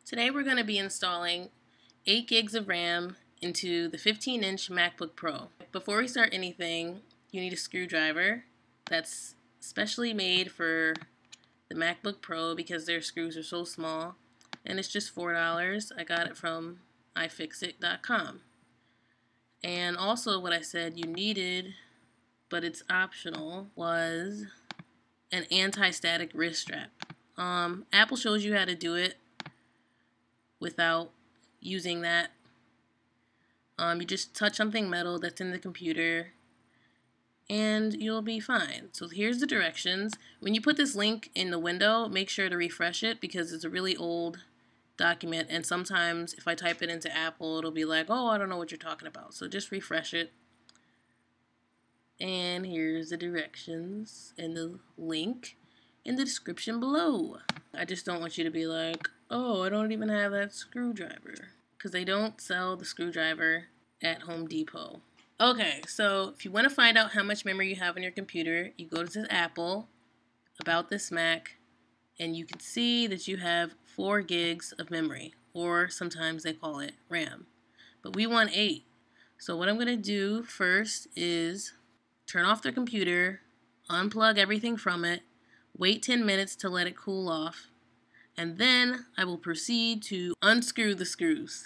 Today we're going to be installing 8 gigs of RAM into the 15-inch MacBook Pro. Before we start anything, you need a screwdriver that's specially made for the MacBook Pro because their screws are so small, and it's just $4. I got it from ifixit.com. And also what I said you needed, but it's optional, was an anti-static wrist strap. Apple shows you how to do it without using that. You just touch something metal that's in the computer and you'll be fine. So here's the directions. When you put this link in the window, make sure to refresh it because it's a really old document, and sometimes if I type it into Apple, it'll be like, oh, I don't know what you're talking about. So just refresh it. And here's the directions and the link in the description below. I just don't want you to be like, oh, I don't even have that screwdriver, because they don't sell the screwdriver at Home Depot. Okay, so if you want to find out how much memory you have on your computer, you go to Apple, About This Mac, and you can see that you have 4 gigs of memory, or sometimes they call it RAM. But we want 8. So what I'm going to do first is turn off the computer, unplug everything from it, wait 10 minutes to let it cool off, and then I will proceed to unscrew the screws.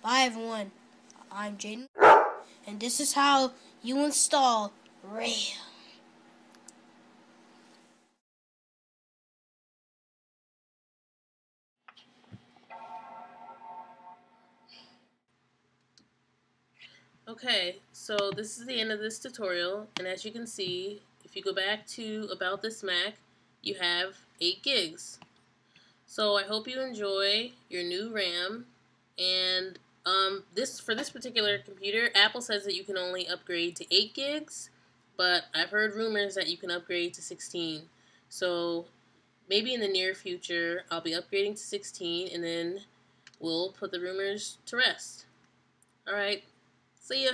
Hi everyone, I'm Jaden, and this is how you install RAM. Okay, so this is the end of this tutorial, and as you can see, if you go back to About This Mac, you have 8 gigs. So I hope you enjoy your new RAM, and for this particular computer, Apple says that you can only upgrade to 8 gigs, but I've heard rumors that you can upgrade to 16. So maybe in the near future, I'll be upgrading to 16, and then we'll put the rumors to rest. Alright, see ya!